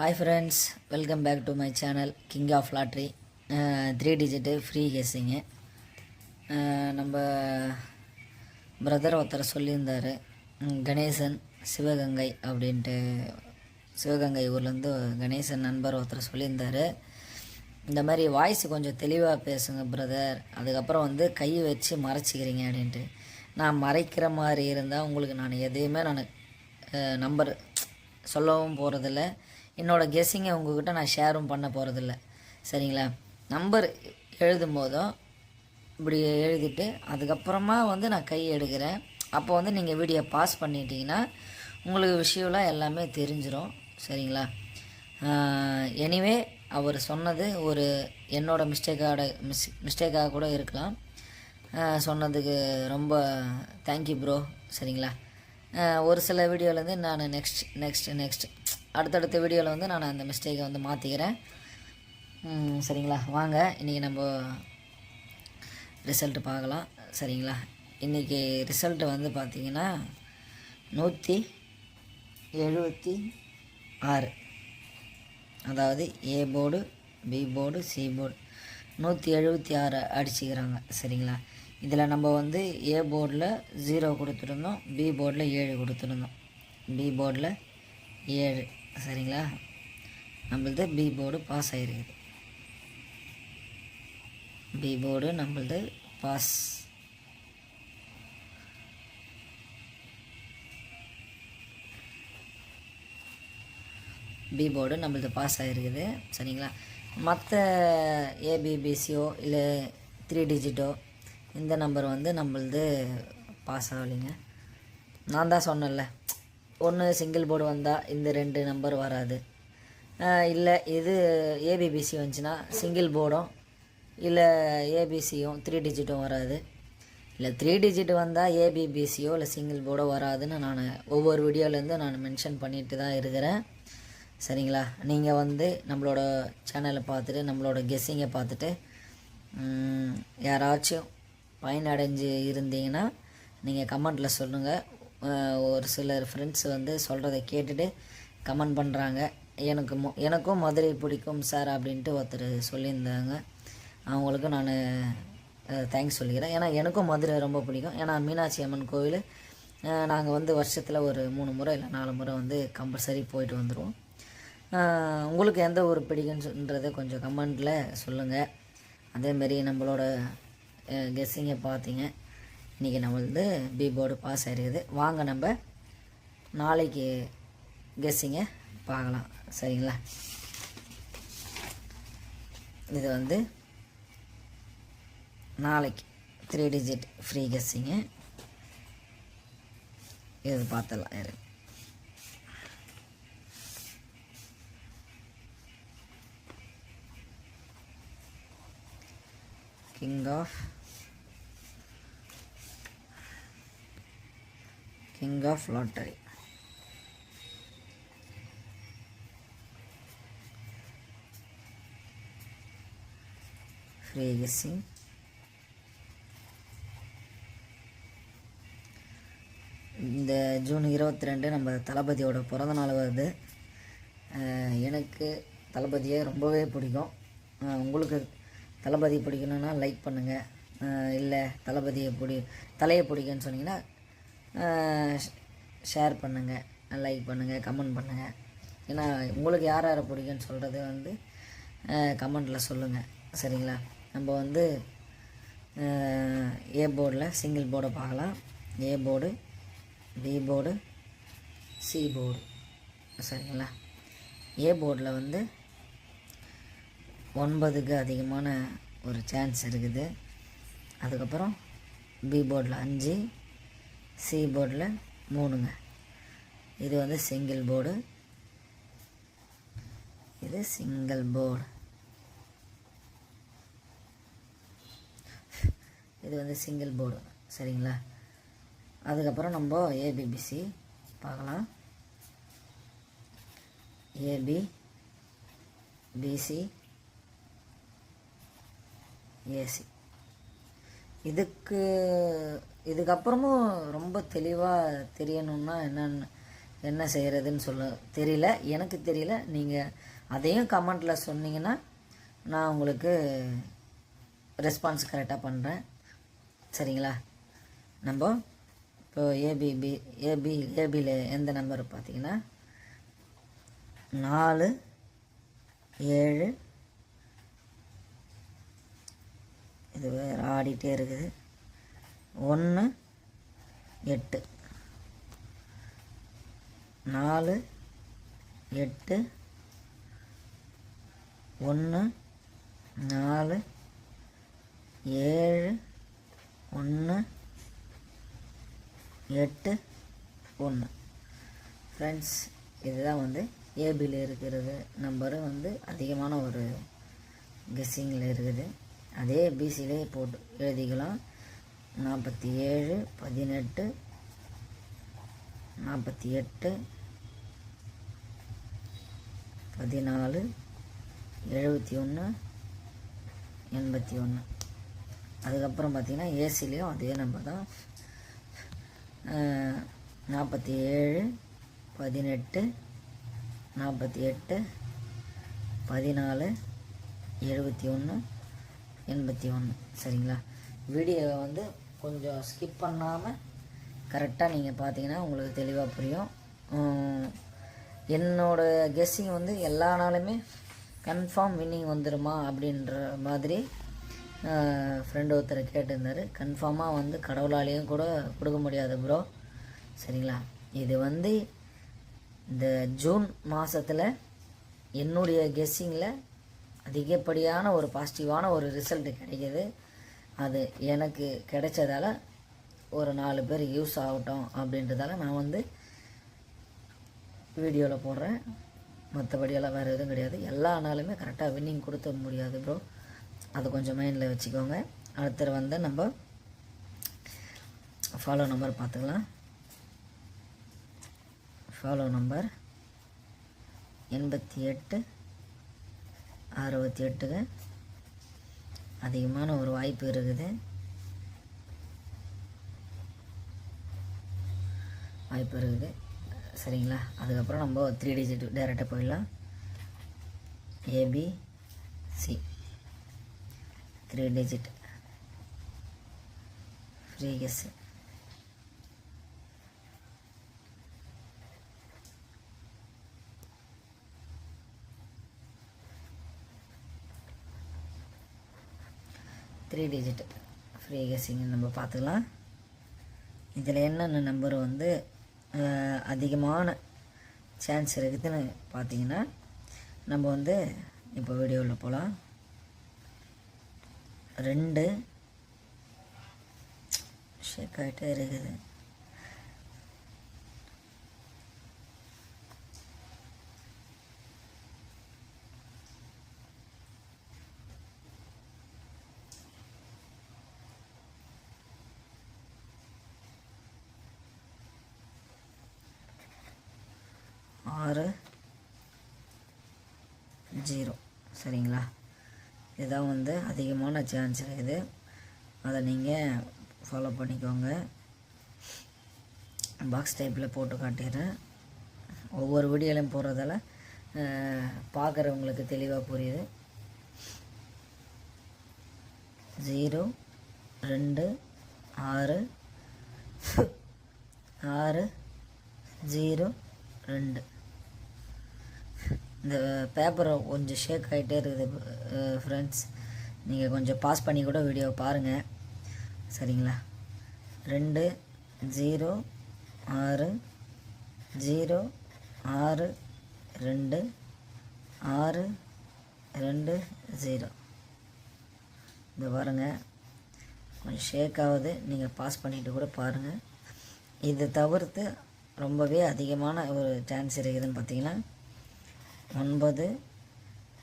Hi friends, welcome back to my channel King of Lottery. 3 digit free guessing. நம்ம brother ஒருத்தர் சொல்லியிருந்தார், கணேசன் சிவகங்கை அப்படின்ட்டு. சிவகங்கை ஊர்லேருந்து கணேசன் நண்பர் ஒருத்தர் சொல்லியிருந்தார், இந்த மாதிரி வாய்ஸ் கொஞ்சம் தெளிவாக பேசுங்க பிரதர், அதுக்கப்புறம் வந்து கை வச்சு மறைச்சிக்கிறீங்க அப்படின்ட்டு. நான் மறைக்கிற மாதிரி இருந்தால் உங்களுக்கு நான் எதையுமே நம்பர் சொல்லவும் போகிறதில்ல, என்னோடய கெஸ்ஸிங்கை உங்கள்கிட்ட நான் ஷேரும் பண்ண போகிறதில்ல, சரிங்களா? நம்பர் எழுதும் போதும் இப்படி எழுதிட்டு அதுக்கப்புறமா வந்து நான் கை எடுக்கிறேன். அப்போ வந்து நீங்கள் வீடியோ பாஸ் பண்ணிட்டீங்கன்னா உங்களுக்கு விஷயம்லாம் எல்லாமே தெரிஞ்சிடும், சரிங்களா? எனிவே அவர் சொன்னது ஒரு என்னோடய மிஸ்டேக்காக கூட இருக்கலாம். சொன்னதுக்கு ரொம்ப தேங்க்யூ ப்ரோ, சரிங்களா? ஒரு சில வீடியோவிலேருந்து நான் நெக்ஸ்ட் அடுத்தடுத்த வீடியோவில் வந்து நான் அந்த மிஸ்டேக்கை வந்து மாற்றிக்கிறேன், சரிங்களா? வாங்க இன்றைக்கி நம்ம ரிசல்ட்டு பார்க்கலாம், சரிங்களா? இன்றைக்கி ரிசல்ட்டு வந்து பார்த்திங்கன்னா 176, அதாவது A board, B board, C board 176 அடிச்சுக்கிறாங்க, சரிங்களா? இதில் நம்ம வந்து ஏ போர்டில் 0 கொடுத்துருந்தோம், பி போர்டில் 7 கொடுத்துருந்தோம். பி போர்டில் 7, சரிங்களா? நம்மளது பி போர்டு பாஸ் ஆகிருக்குது. பி போர்டு நம்மளது பாஸ். பி போர்டு நம்மளது பாஸ் ஆகிருக்குது, சரிங்களா? மற்ற ஏபிபிசியோ இல்லை 3 டிஜிட்டோ இந்த நம்பர் வந்து நம்மளது பாஸ் ஆகலைங்க. நான் தான் சொன்னேன்ல, ஒன்று சிங்கிள் போர்டு வந்தால் இந்த 2 நம்பர் வராது, இல்லை இது ஏபிபிசி வந்துச்சுன்னா சிங்கிள் போர்டும் இல்லை ஏபிசியும் 3 டிஜிட்டும் வராது, இல்லை 3 டிஜிட் வந்தால் ஏபிபிசியோ இல்லை சிங்கிள் போர்டோ வராதுன்னு நான் ஒவ்வொரு வீடியோலேருந்து நான் மென்ஷன் பண்ணிட்டு தான் இருக்கிறேன், சரிங்களா? நீங்கள் வந்து நம்மளோட சேனலை பார்த்துட்டு நம்மளோட கெஸ்ஸிங்கை பார்த்துட்டு யாராச்சும் பயனடைஞ்சு இருந்தீங்கன்னா நீங்கள் கமெண்ட்டில் சொல்லுங்கள். ஒரு சிலர் ஃப்ரெண்ட்ஸ் வந்து சொல்கிறத கேட்டுட்டு கமெண்ட் பண்ணுறாங்க, எனக்கும் மதுரை பிடிக்கும் சார் அப்படின்ட்டு ஒருத்தர் சொல்லியிருந்தாங்க. அவங்களுக்கு நான் தேங்க்ஸ் சொல்லிக்கிறேன். ஏன்னா எனக்கும் மதுரை ரொம்ப பிடிக்கும். ஏன்னா மீனாட்சி அம்மன் கோவில் நாங்கள் வந்து வருஷத்தில் ஒரு 3 முறை இல்லை 4 முறை வந்து கம்பல்சரி போயிட்டு வந்துடுவோம். உங்களுக்கு எந்த ஊர் பிடிக்குன்றதை கொஞ்சம் கமெண்ட்டில் சொல்லுங்கள். அதேமாரி நம்மளோட கெஸ்ஸிங்கை பார்த்தீங்க, இன்றைக்கி நம்ம வந்து பி போர்டு பாஸ் ஆகிருக்குது. வாங்க நம்ம நாளைக்கு கெஸ்ஸிங்கை பார்க்கலாம், சரிங்களா? இது வந்து நாளைக்கு 3 டிஜிட் ஃப்ரீ கெஸ்ஸிங்கு, இது பார்த்தலாம். இருக்கு king of lottery. Free guessing இந்த ஜூன் 22 நம்ம தளபதியோட பிறந்தநாள் வருது. எனக்கு தளபதியை ரொம்பவே பிடிக்கும். உங்களுக்கு தளபதி பிடிக்கணுன்னா லைக் பண்ணுங்கள், இல்லை தலையை பிடிக்குன்னு சொன்னீங்கன்னா ஷேர் பண்ணுங்கள், லைக் பண்ணுங்கள், கமெண்ட் பண்ணுங்கள். ஏன்னா உங்களுக்கு யார் யாரை பிடிக்குன்னு சொல்கிறது வந்து கமெண்டில் சொல்லுங்கள், சரிங்களா? நம்ம வந்து ஏ போர்டில் சிங்கிள் போர்டை பார்க்கலாம். A board, B board, C board, சரிங்களா? ஏ போர்டில் வந்து 9க்கு அதிகமான ஒரு சான்ஸ் இருக்குது. அதுக்கப்புறம் பி போர்டில் 5, சி போர்டில் 3ங்க. இது வந்து சிங்கிள் போர்டு, இது சிங்கிள் போர்டு, இது வந்து சிங்கிள் போர்டு, சரிங்களா? அதுக்கப்புறம் நம்ம ஏபிபிசி பார்க்கலாம். AB, BC, AC. இதுக்கப்புறமும் ரொம்ப தெளிவாக தெரியணுன்னா என்னென்னு என்ன செய்கிறதுன்னு தெரியல, எனக்கு தெரியல. நீங்கள் அதையும் கமெண்ட்டில் சொன்னீங்கன்னா நான் உங்களுக்கு ரெஸ்பான்ஸ் கரெக்டாக பண்ணுறேன். சரிங்களா? நம்ம இப்போ ஏபியில் எந்த நம்பர் பார்த்தீங்கன்னா 4 7 இது வேறு ஆடிட்டே இருக்குது. 1 8 4 8 1 4 7 1 8 1. ஃப்ரெண்ட்ஸ், இதுதான் வந்து ஏபியில் இருக்கிறது நம்பரு வந்து அதிகமான ஒரு கெஸ்ஸிங்கில் இருக்குது. அதே பிசியிலே போட்டு எழுதிக்கலாம். 47 18 48 14 71 81. அதுக்கப்புறம் பார்த்திங்கன்னா ஏசிலையும் அதே நம்பர் தான். 47 18 48 14 71 81. சரிங்களா? வீடியோவை வந்து கொஞ்சம் ஸ்கிப் பண்ணாமல் கரெக்டாக நீங்கள் பார்த்தீங்கன்னா உங்களுக்கு தெளிவாக புரியும். என்னோடய கெஸ்ஸிங் வந்து எல்லா நாளுமே கன்ஃபார்ம் வின்னிங் வந்துடுமா அப்படின்ற மாதிரி ஃப்ரெண்டு ஒருத்தர் கேட்டிருந்தார். கன்ஃபார்மாக வந்து கடவுளாலேயும் கூட கொடுக்க முடியாது ப்ரோ. சரிங்களா? இது வந்து இந்த ஜூன் மாதத்தில் என்னுடைய கெஸ்ஸிங்கில் அதிகப்படியான ஒரு பாசிட்டிவான ஒரு ரிசல்ட் கிடைக்கிது. அது எனக்கு கிடைச்சதால ஒரு 4 பேர் யூஸ் ஆகட்டும் அப்படின்றதால நான் வந்து வீடியோவில் போடுறேன். மற்றபடியெல்லாம் வேறு எதுவும் கிடையாது. எல்லா நாளுமே கரெக்டாக வின்னிங் கொடுத்த முடியாது ப்ரோ. அதை கொஞ்சம் மைண்டில் வச்சுக்கோங்க. அடுத்தது வந்து நம்ம ஃபாலோ நம்பர் பார்த்துக்கலாம். Follow number 88 68. அதிகமான ஒரு வாய்ப்பு இருக்குது. சரிங்களா? அதுக்கப்புறம் நம்ம 3 டிஜிட் டைரெக்டாக போயிடலாம். ABC 3 digit free guess. Three digit free guessing நம்ம பார்த்துக்கலாம். இதில் என்னென்ன நம்பர் வந்து அதிகமான சான்ஸ் இருக்குதுன்னு பார்த்தீங்கன்னா நம்ம வந்து இப்போ வீடியோவில் போகலாம். 2 ஷேக் ஆகிட்டே இருக்குது. 6 0. சரிங்களா? இதுதான் வந்து அதிகமான சான்ஸ் இருக்குது. அதை நீங்கள் ஃபாலோ பண்ணிக்கோங்க. பாக்ஸ் டைப்பில் போட்டு காட்டிடுறேன். ஒவ்வொரு வீடியோலையும் போடுறதால பார்க்குறவங்களுக்கு தெளிவாக புரியுது. 0 2 6 6 0 2. இந்த பேப்பரை கொஞ்சம் ஷேக் ஆகிட்டே இருக்குது ஃப்ரெண்ட்ஸ். நீங்கள் கொஞ்சம் பாஸ் பண்ணி கூட வீடியோ பாருங்கள். சரிங்களா? 2 0 6 0 6 2 6 2 0. இந்த பாருங்கள், கொஞ்சம் ஷேக் ஆகுது. நீங்கள் பாஸ் பண்ணிவிட்டு கூட பாருங்கள். இதை தவிர்த்து ரொம்பவே அதிகமான ஒரு சான்ஸ் இருக்குதுன்னு பார்த்தீங்கன்னா 9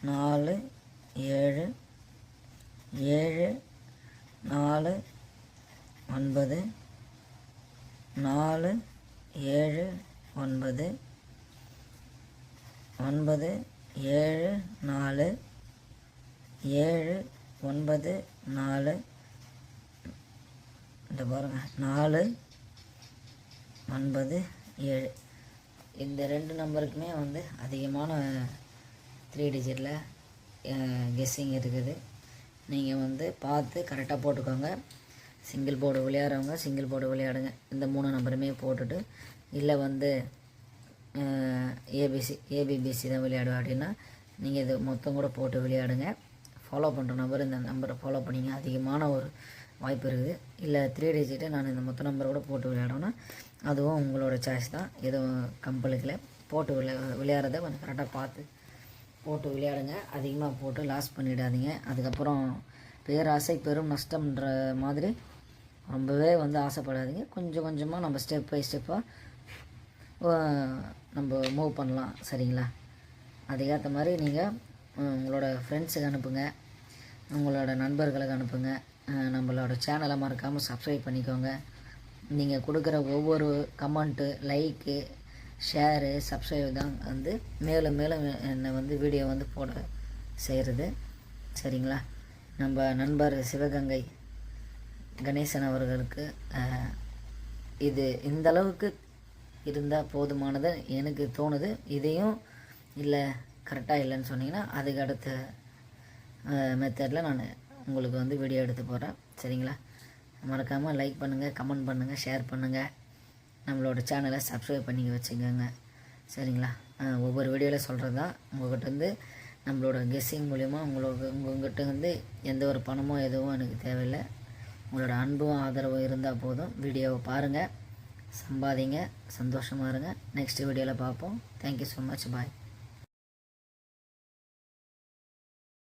4 7 7 4 9 4 7 9 9 7 4 7 9 4. இந்த பாருங்கள் 4 9 7. இந்த 2 நம்பருக்குமே வந்து அதிகமான 3 டிஜிட்டில் கெஸ்ஸிங் இருக்குது. நீங்கள் வந்து பார்த்து கரெக்டாக போட்டுக்கோங்க. சிங்கிள் போர்டு விளையாடுறவங்க சிங்கிள் போர்டு விளையாடுங்க. இந்த 3 நம்பருமே போட்டுட்டு, இல்லை வந்து ஏபிபிசி தான் விளையாடுவேன் அப்படின்னா நீங்கள் இது மொத்தம் கூட போட்டு விளையாடுங்க. ஃபாலோ பண்ணுற நம்பர் இந்த நம்பரை ஃபாலோ பண்ணிங்க அதிகமான ஒரு வாய்ப்பு இருக்குது. இல்லை 3 டிஜிட்டு நான் இந்த மொத்த நம்பரை கூட போட்டு விளையாடணும்னா அதுவும் உங்களோட சாய்ஸ் தான். எதுவும் கம்பலுக்கில் போட்டு விளையாடுறத கொஞ்சம் கரெக்டாக பார்த்து போட்டு விளையாடுங்க. அதிகமாக போட்டு லாஸ் பண்ணிடாதீங்க. அதுக்கப்புறம் பேராசை பெரும் நஷ்டம்ன்ற மாதிரி ரொம்பவே வந்து ஆசைப்படாதீங்க. கொஞ்சம் கொஞ்சமாக நம்ம ஸ்டெப் பை ஸ்டெப்பாக நம்ம மூவ் பண்ணலாம். சரிங்களா? அதுக்கேற்ற மாதிரி நீங்கள் உங்களோட ஃப்ரெண்ட்ஸுக்கு அனுப்புங்க, உங்களோட நண்பர்களுக்கு அனுப்புங்க. நம்மளோட சேனலை மறக்காமல் சப்ஸ்கிரைப் பண்ணிக்கோங்க. நீங்கள் கொடுக்குற ஒவ்வொரு கமெண்ட்டு, லைக்கு, ஷேரு, சப்ஸ்கிரைப் தான் வந்து மேலும் மேலும் என்னை வந்து வீடியோ வந்து போட செய்கிறது. சரிங்களா? நம்ம நண்பர் சிவகங்கை கணேசன் அவர்களுக்கு இது இந்தளவுக்கு இருந்தால் போதுமானது எனக்கு தோணுது. இதையும் இல்லை கரெக்டாக இல்லைன்னு சொன்னீங்கன்னா அதுக்கு அடுத்த மெத்தடில் நான் உங்களுக்கு வந்து வீடியோ எடுத்து போடுறேன். சரிங்களா? மறக்காமல் லைக் பண்ணுங்கள், கமெண்ட் பண்ணுங்கள், ஷேர் பண்ணுங்கள். நம்மளோட சேனலை சப்ஸ்கிரைப் பண்ணி வச்சுக்கோங்க. சரிங்களா? ஒவ்வொரு வீடியோவில் சொல்கிறது தான். உங்கள்கிட்ட வந்து நம்மளோட கெஸ்ஸிங் மூலிமா உங்கள்கிட்ட வந்து எந்த ஒரு பணமோ எதுவும் எனக்கு தேவையில்லை. உங்களோட அன்பும் ஆதரவும் இருந்தால் போதும். வீடியோவை பாருங்கள், சம்பாதிங்க, சந்தோஷமாக இருங்க. நெக்ஸ்ட் வீடியோவில் பார்ப்போம். Thank you so much. பாய்.